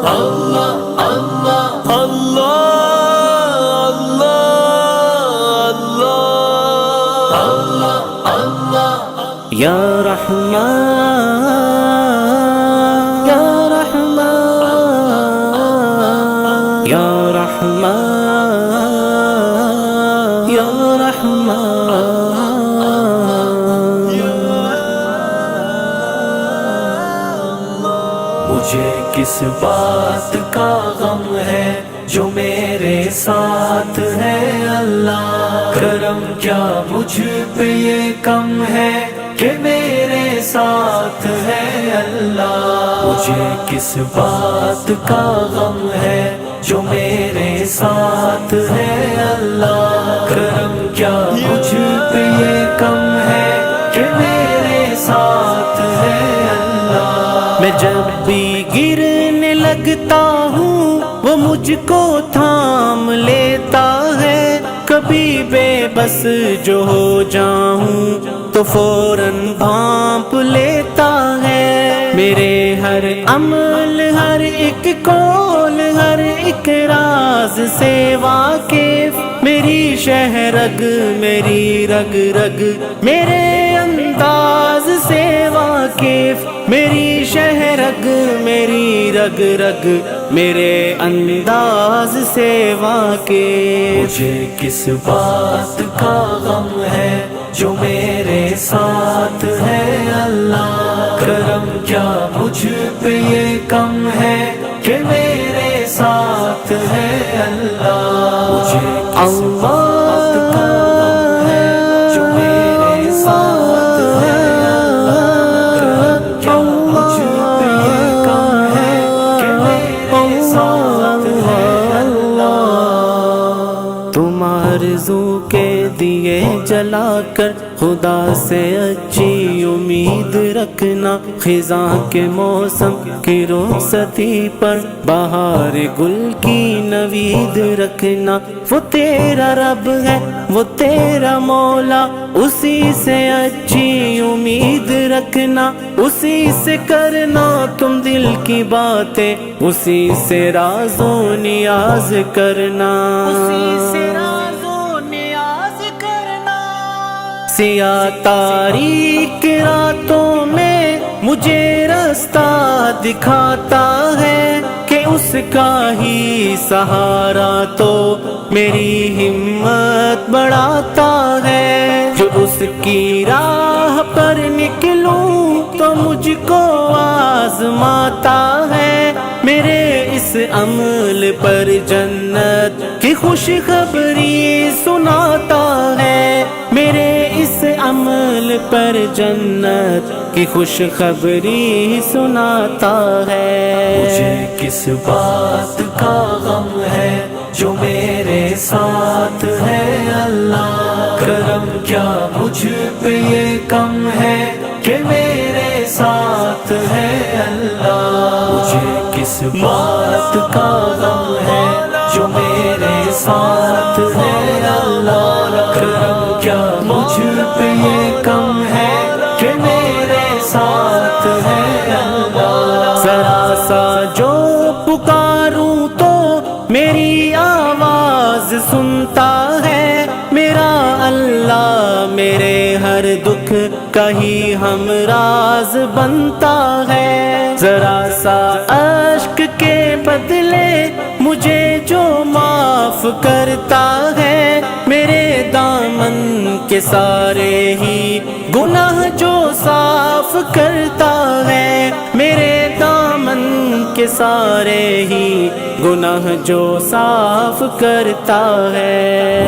اللہ اللہ اللہ اللہ اللہ یا رحمان یا رحمان یا رحمان یا رحمان. مجھے کس بات کا غم ہے جو میرے ساتھ ہے اللہ. کرم کیا مجھ پہ یہ کم ہے کہ میرے ساتھ ہے اللہ. مجھے کس بات کا غم ہے جو میرے ساتھ ہے اللہ. کرم کیا مجھ پہ یہ کم ہے کہ میرے ساتھ ہے اللہ. میں جب بھی گرنے لگتا ہوں وہ مجھ کو تھام لیتا ہے. کبھی بے بس جو ہو جاؤں تو فوراً بھانپ لیتا ہے. میرے ہر عمل ہر ایک قول ہر ایک راز سے واقف. میری شہرگ میری رگ رگ میرے انداز سے واقف. میری شہرگ میری رگ رگ میرے انداز سے واقف. مجھے کس بات کا غم ہے جو میرے ساتھ ہے اللہ. کرم کیا مجھ پہ یہ کم ہے کہ میرے ساتھ ہے اللہ. مجھے کس بات کا غم ہے جو میرے ساتھ ہے اللہ. کرم کیا مجھ پہ یہ کم ہے کہ میرے ساتھ ہے اللہ. تم آرزو کے دیے جلا کر خدا سے اچھی امید رکھنا. خزاں کے موسم کی رخصتی پر بہار گل کی نوید رکھنا. وہ تیرا رب ہے وہ تیرا مولا اسی سے اچھی امید رکھنا. اسی سے کرنا تم دل کی باتیں اسی سے راز و نیاز کرنا. اسی سے راز و نیاز کرنا. سیاہ تاریک راتوں میں مجھے رستہ دکھاتا ہے کہ اس کا ہی سہارا تو میری ہمت بڑھاتا ہے. جو اس کی راہ پر نکلوں تو مجھ کو آزماتا ہے. میرے اس عمل پر جنت کی خوشخبری سناتا ہے. میرے اس عمل پر جنت کی خوشخبری سناتا ہے. مجھے کس بات کا غم ہے جو میرے ساتھ ہے اللہ. کرم کیا مجھ پہ یہ کم ہے کہ میرے ساتھ ہے اللہ. مجھے کس بات کا غم ہے جو میرے ساتھ ہے اللہ. کرم کیا مجھ پہ یہ کم ہے کہ میرے ساتھ ہے اللہ. ذرا سا جو پکاروں تو میری آواز سنتا ہے. میرا اللہ میرے ہر دکھ کا ہی ہمراز بنتا ہے. ذرا سا اشک کے بدلے مجھے جو معاف کرتا ہے. میرے دامن کے سارے ہی گناہ جو صاف کرتا ہے. میرے دامن کے سارے ہی گناہ جو صاف کرتا ہے.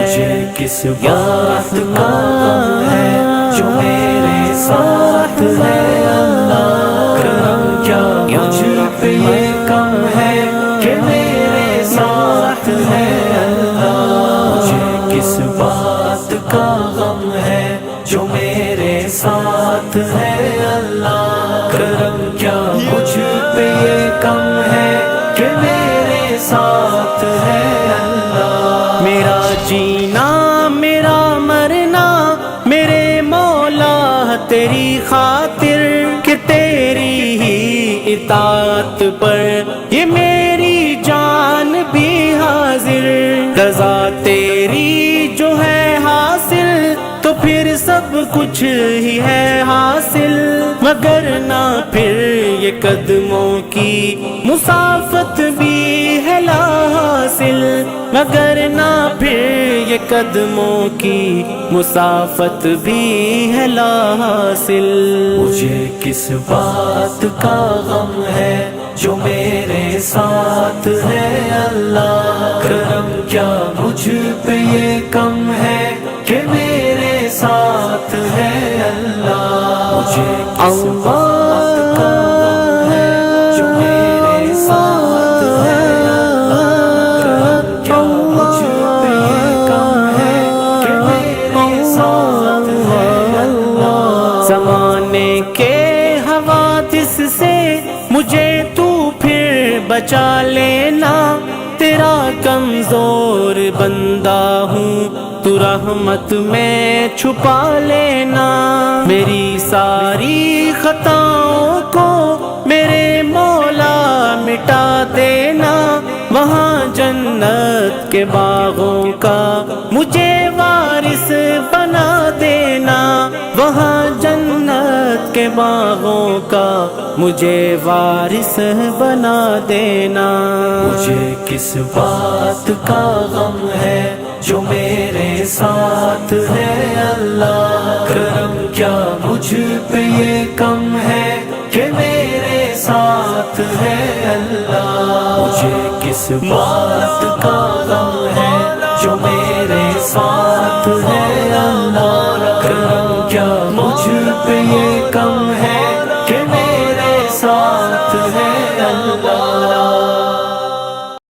مجھے کس بات کا غم ہے جو میرے ساتھ ہے اللہ. کرم کیا مجھ پہ یہ کم ہے کہ میرے ساتھ ہے اللہ. مجھے کس بات کا غم ہے جو میرے ساتھ ہے اللہ. کرم کیا مجھ پہ یہ کم ہے کہ میرے ساتھ ہے اللہ. میرا جینا میرا مرنا میرے مولا تیری خاطر کہ تیری ہی اطاعت پر یہ میرے بھی حاضر، رضا تیری جو ہے حاصل تو پھر سب کچھ ہی ہے حاصل، مگر نہ پھر یہ قدموں کی مسافت بھی ہے لا حاصل، مگر نہ پھر یہ قدموں کی مسافت بھی ہے لا حاصل۔ مجھے کس بات کا غم ہے جو میرے ساتھ ہے اللہ، کرم کیا مجھ پہ یہ کم ہے کہ میرے ساتھ ہے اللہ، مجھے کس بات کا غم ہے جو میرے ساتھ ہے اللہ، کرم کیا مجھ پہ یہ کم ہے کہ میرے ساتھ ہے اللہ۔ زمانے کے حوادث سے مجھے تو پھر بچا لینا، تیرا کمزور بندہ ہوں تو رحمت میں چھپا لینا، میری ساری خطاؤں کو میرے مولا مٹا دینا، وہاں جنت کے باغوں کا مجھے وارث بنا دینا، وہاں جنت کے باغوں کا مجھے وارث بنا دینا۔ مجھے کس بات کا غم ہے جو میرے ساتھ ہے اللہ، کرم کیا مجھ پہ یہ کم ہے کہ میرے ساتھ ہے اللہ، مجھے کس بات کا غم ہے جو میرے ساتھ ہے اللہ، کرم کیا مجھ پہ یہ کم ہے کہ میرے ساتھ ہے اللہ۔